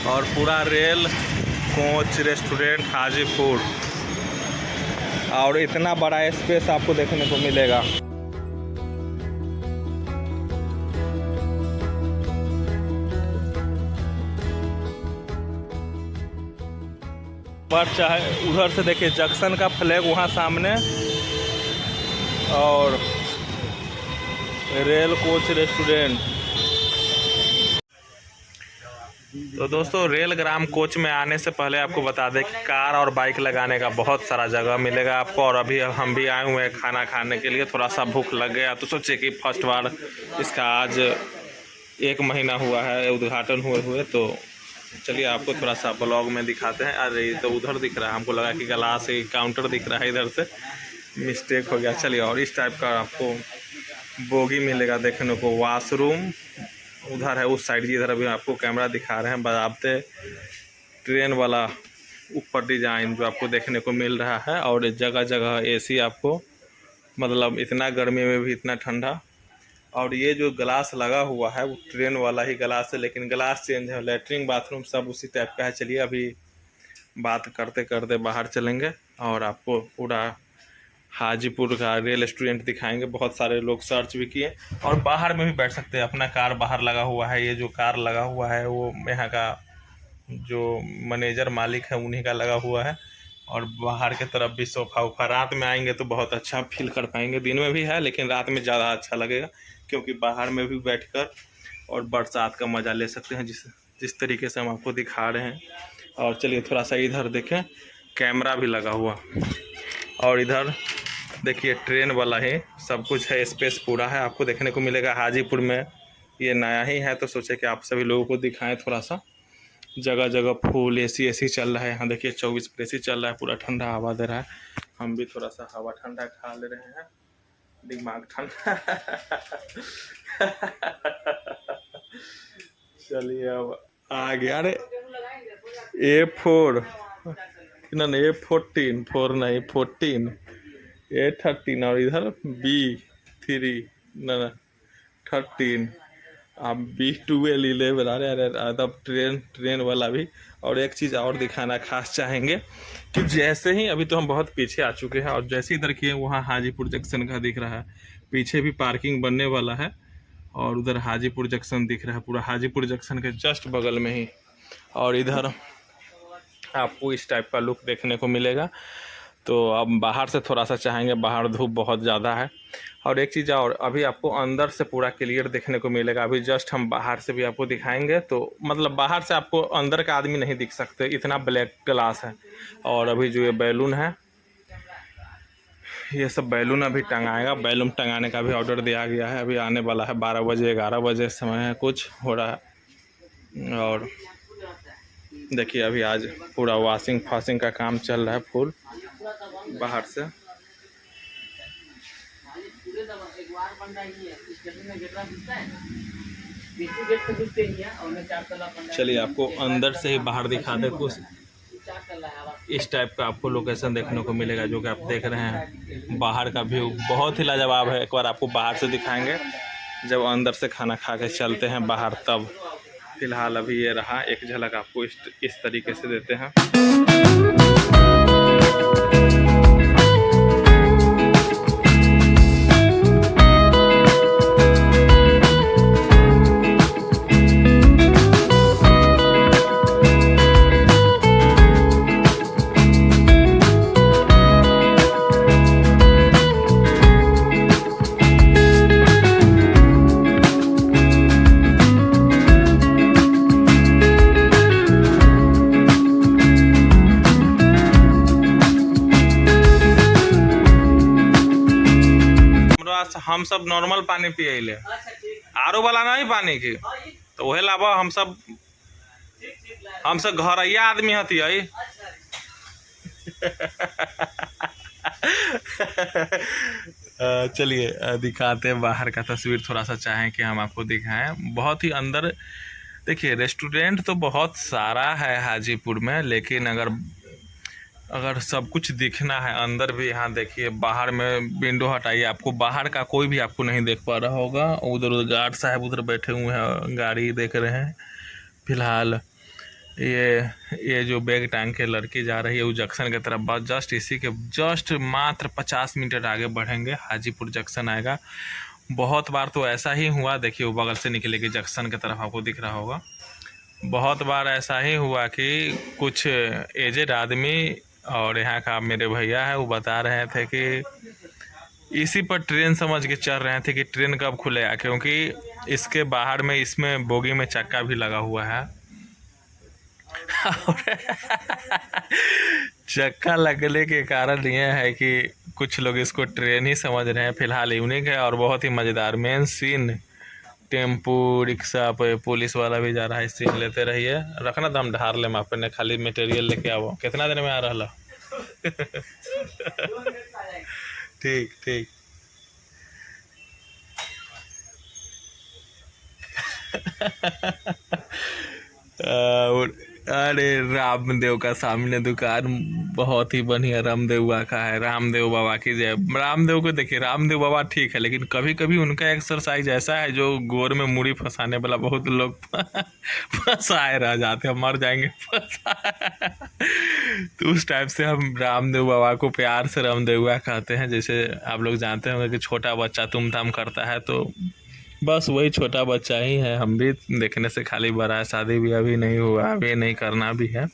और पूरा rail coach restaurant Hajipur, और इतना बड़ा स्पेस आपको देखने को मिलेगा। पर चाहे उधर से देखिए जंक्शन का फ्लैग वहाँ सामने, और रेल कोच रेस्टोरेंट। तो दोस्तों रेल ग्राम कोच में आने से पहले आपको बता दें कि कार और बाइक लगाने का बहुत सारा जगह मिलेगा आपको। और अभी हम भी आए हुए हैं खाना खाने के लिए, थोड़ा सा भूख लग गया तो सोचे कि फर्स्ट बार इसका आज 1 महीना हुआ है उद्घाटन हुए, तो चलिए आपको थोड़ा सा ब्लॉग में दिखाते हैं। अरे तो उधर दिख रहा है, हमको लगा कि ग्लास काउंटर दिख रहा है, इधर से मिस्टेक हो गया। चलिए, और इस टाइप का आपको बोगी मिलेगा देखने को। वॉशरूम उधर है उस साइड, इधर अभी आपको कैमरा दिखा रहे हैं। बजाबते ट्रेन वाला ऊपर डिज़ाइन जो आपको देखने को मिल रहा है, और जगह जगह एसी आपको, मतलब इतना गर्मी में भी इतना ठंडा। और ये जो ग्लास लगा हुआ है वो ट्रेन वाला ही ग्लास है, लेकिन ग्लास चेंज है। लैट्रिन बाथरूम सब उसी टाइप का है। चलिए अभी बात करते करते बाहर चलेंगे और आपको पूरा हाजीपुर का रेल रेस्टोरेंट दिखाएंगे। बहुत सारे लोग सर्च भी किए, और बाहर में भी बैठ सकते हैं। अपना कार बाहर लगा हुआ है, ये जो कार लगा हुआ है वो यहाँ का जो मैनेजर मालिक है उन्हीं का लगा हुआ है। और बाहर के तरफ भी सोफ़ा उफा, रात में आएंगे तो बहुत अच्छा फील कर पाएंगे। दिन में भी है लेकिन रात में ज़्यादा अच्छा लगेगा, क्योंकि बाहर में भी बैठकर और बरसात का मज़ा ले सकते हैं, जिस तरीके से हम आपको दिखा रहे हैं। और चलिए थोड़ा सा इधर देखें, कैमरा भी लगा हुआ, और इधर देखिए ट्रेन वाला ही सब कुछ है। स्पेस पूरा है, आपको देखने को मिलेगा। हाजीपुर में ये नया ही है तो सोचे कि आप सभी लोगों को दिखाएं थोड़ा सा। जगह जगह फुल एसी चल रहा है। यहाँ देखिए 24 पर एसी चल रहा है, पूरा ठंडा हवा दे रहा है। हम भी थोड़ा सा हवा ठंडा खा ले रहे हैं, दिमाग ठंडा। चलिए अब आ गया। अरे A4 नहीं, A14 4 नहीं 14, A13, और इधर B3 ना 13, आप B12 11। अरे तब ट्रेन वाला भी। और एक चीज़ और दिखाना खास चाहेंगे कि जैसे ही अभी तो हम बहुत पीछे आ चुके हैं, और जैसे ही इधर किए वहाँ हाजीपुर जंक्शन का दिख रहा है, पीछे भी पार्किंग बनने वाला है, और उधर हाजीपुर जंक्शन दिख रहा है, पूरा हाजीपुर जंक्शन के जस्ट बगल में ही। और इधर आपको इस टाइप का लुक देखने को मिलेगा। तो अब बाहर से थोड़ा सा चाहेंगे, बाहर धूप बहुत ज़्यादा है। और एक चीज़ और, अभी आपको अंदर से पूरा क्लियर देखने को मिलेगा। अभी जस्ट हम बाहर से भी आपको दिखाएंगे, तो मतलब बाहर से आपको अंदर का आदमी नहीं दिख सकते, इतना ब्लैक ग्लास है। और अभी जो ये बैलून है, ये सब बैलून अभी टंगाएगा। बैलून टंगाने का भी ऑर्डर दिया गया है, अभी आने वाला है 12 बजे 11 बजे समय है कुछ हो रहा है। और देखिए अभी आज पूरा वॉशिंग फाशिंग का काम चल रहा है फुल बाहर से। चलिए आपको अंदर से ही बाहर दिखा दे। कुछ इस टाइप का आपको लोकेशन देखने को मिलेगा, जो कि आप देख रहे हैं। बाहर का व्यू बहुत ही लाजवाब है। एक बार आपको बाहर से दिखाएंगे, जब अंदर से खाना खा के चलते हैं बाहर तब। फिलहाल अभी ये रहा, एक झलक आपको इस तरीके से देते हैं। हम सब नॉर्मल पानी पिए ले, आरो वाला नहीं पानी की, तो वही लाभा हम सब घरैया आदमी हती है। चलिए दिखाते हैं बाहर का तस्वीर, थोड़ा सा चाहें कि हम आपको दिखाएं। बहुत ही अंदर देखिए, रेस्टोरेंट तो बहुत सारा है हाजीपुर में, लेकिन अगर सब कुछ दिखना है अंदर भी, यहाँ देखिए बाहर में विंडो हटाइए, आपको बाहर का कोई भी आपको नहीं देख पा रहा होगा। उधर गार्ड साहब उधर बैठे हुए हैं, गाड़ी देख रहे हैं फिलहाल। ये जो बैग टांग के लड़की जा रही है वो जंक्शन की तरफ, बस जस्ट इसी के जस्ट मात्र 50 मीटर आगे बढ़ेंगे हाजीपुर जंक्शन आएगा। बहुत बार तो ऐसा ही हुआ, देखिए वो बगल से निकलेगी जंक्शन की तरफ, आपको दिख रहा होगा। बहुत बार ऐसा ही हुआ कि कुछ एजेड आदमी और यहाँ का मेरे भैया है वो बता रहे थे कि इसी पर ट्रेन समझ के चल रहे थे कि ट्रेन कब खुलेगा, क्योंकि इसके बाहर में इसमें बोगी में चक्का भी लगा हुआ है। चक्का लगने के कारण यह है कि कुछ लोग इसको ट्रेन ही समझ रहे हैं। फिलहाल यूनिक है और बहुत ही मज़ेदार मेन सीन। टेम्पू रिक्शा पे पुलिस वाला भी जा रहा है, सीन लेते रहिए। रखना तो हम ढार ले अपने, खाली मटेरियल लेके आओ। कितना देर में आ रहा? ठीक ठीक। अरे रामदेव का सामने दुकान बहुत ही बढ़िया रामदेव का है। रामदेव बाबा की जय। रामदेव को देखिए, रामदेव बाबा ठीक है, लेकिन कभी कभी उनका एक्सरसाइज ऐसा है जो गोर में मुड़ी फंसाने वाला, बहुत लोग फंसाए रह जाते हैं, मर जाएंगे तो उस टाइप से हम रामदेव बाबा को प्यार से रामदेव कहते हैं। जैसे आप लोग जानते होंगे कि छोटा बच्चा तुम करता है, तो बस वही छोटा बच्चा ही है। हम भी देखने से खाली बड़ा है, शादी भी अभी नहीं हुआ, अभी नहीं करना भी है।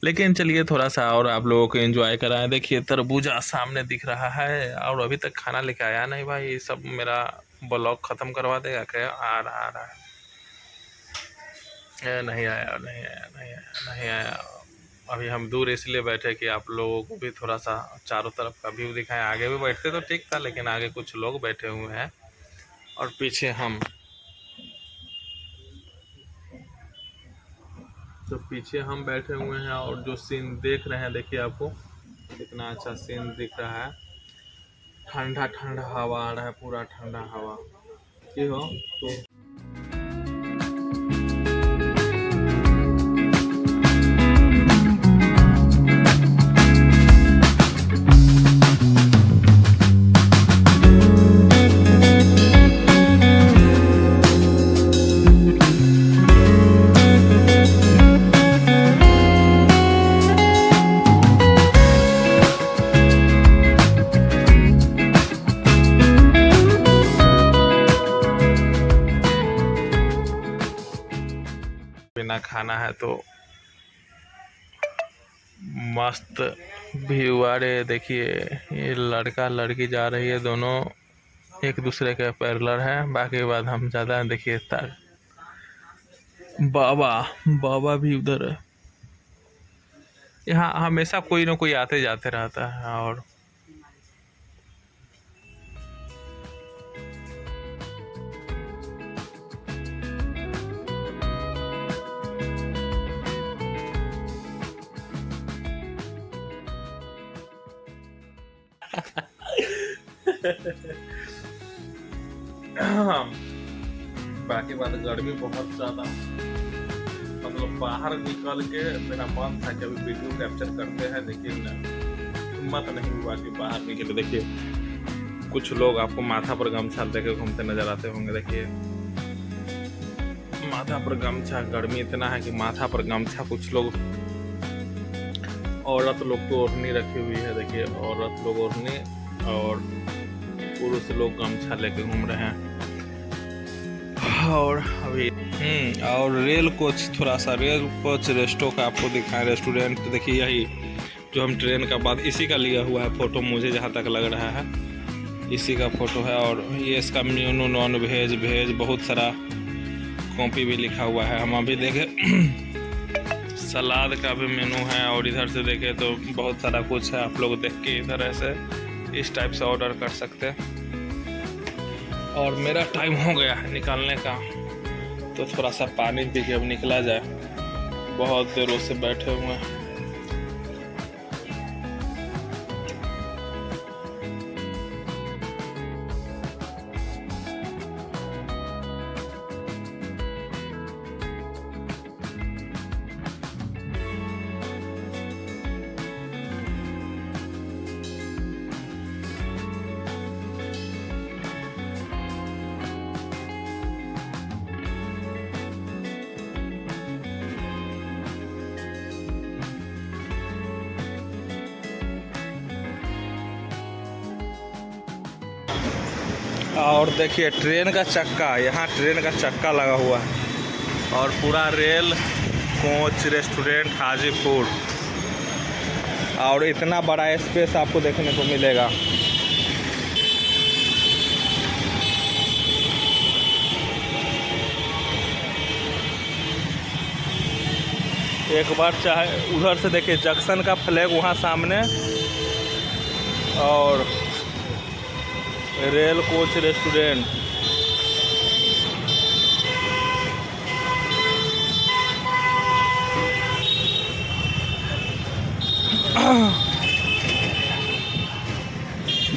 लेकिन चलिए थोड़ा सा और आप लोगों को एंजॉय कराएं। देखिए तरबूजा सामने दिख रहा है और अभी तक खाना लेके आया नहीं भाई। ये सब मेरा ब्लॉग ख़त्म करवा देगा क्या? आ रहा है। नहीं आया नहीं आया नहीं आया नहीं आया। अभी हम दूर इसलिए बैठे कि आप लोगों को भी थोड़ा सा चारों तरफ का व्यू दिखाएं। आगे भी बैठते तो ठीक था, लेकिन आगे कुछ लोग बैठे हुए हैं और पीछे हम, तो पीछे हम बैठे हुए हैं और जो सीन देख रहे हैं, देखिए आपको कितना अच्छा सीन दिख रहा है। ठंडा ठंडा हवा आ रहा है, पूरा ठंडा हवा की हो तो बिना खाना है तो मस्त व्यू। अरे देखिए ये लड़का लड़की जा रही है, दोनों एक दूसरे के पैरेलल है। बाकी बात हम ज़्यादा देखिए तक बाबा बाबा भी उधर है। यहाँ हमेशा कोई ना कोई आते जाते रहता है। और बाकी बात गर्मी बहुत ज़्यादा, मतलब बाहर निकल के मेरा मन था कि अभी वीडियो कैप्चर करते हैं, लेकिन हिम्मत नहीं हुआ कि बाहर निकले। देखिए कुछ लोग आपको माथा पर गमछा लेके घूमते नजर आते होंगे। देखिए माथा पर गमछा, गर्मी इतना है कि माथा पर गमछा, कुछ लोग औरत लोग तो ओढ़नी रखी हुई है। देखिए औरत लोग ओढ़नी और पुरुष लोग गमछा लेके घूम रहे हैं। और अभी और रेल कोच, थोड़ा सा रेल कोच रेस्टो का आपको दिखाएं। रेस्टोरेंट देखिए, यही जो हम ट्रेन का बाद इसी का लिया हुआ है फोटो, मुझे जहाँ तक लग रहा है इसी का फोटो है। और ये इसका मेनू नॉन वेज वेज बहुत सारा कॉपी भी लिखा हुआ है। हम अभी देखे सलाद का भी मेनू है और इधर से देखें तो बहुत सारा कुछ है। आप लोग देख के इधर ऐसे इस टाइप से ऑर्डर कर सकते हैं। और मेरा टाइम हो गया है निकलने का, तो थोड़ा सा पानी पी के अब निकला जाए। बहुत देरों से बैठे हुए हैं। और देखिए ट्रेन का चक्का, यहाँ ट्रेन का चक्का लगा हुआ है और पूरा रेल कोच रेस्टोरेंट हाजीपुर, और इतना बड़ा स्पेस आपको देखने को मिलेगा। एक बार चाहे उधर से देखिए जंक्शन का फ्लैग वहाँ सामने, और रेल कोच रेस्टोरेंट।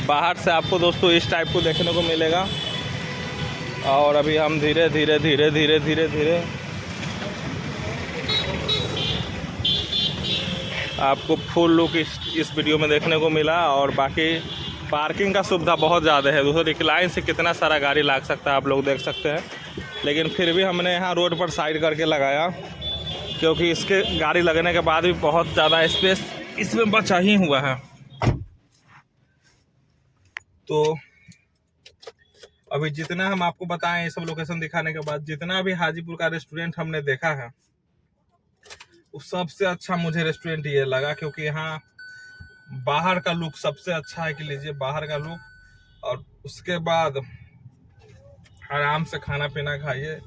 बाहर से आपको दोस्तों इस टाइप को देखने को मिलेगा। और अभी हम धीरे धीरे आपको फुल लुक इस वीडियो में देखने को मिला। और बाकी पार्किंग का सुविधा बहुत ज़्यादा है दोस्तों, रिक्लाइन से कितना सारा गाड़ी लग सकता है आप लोग देख सकते हैं। लेकिन फिर भी हमने यहाँ रोड पर साइड करके लगाया, क्योंकि इसके गाड़ी लगने के बाद भी बहुत ज़्यादा स्पेस इसमें बचा ही हुआ है। तो अभी जितना हम आपको बताएं ये सब लोकेशन दिखाने के बाद, जितना भी हाजीपुर का रेस्टोरेंट हमने देखा है, उस सबसे अच्छा मुझे रेस्टोरेंट ये लगा, क्योंकि यहाँ बाहर का लुक सबसे अच्छा है कि लीजिए बाहर का लुक, और उसके बाद आराम से खाना पीना खाइए।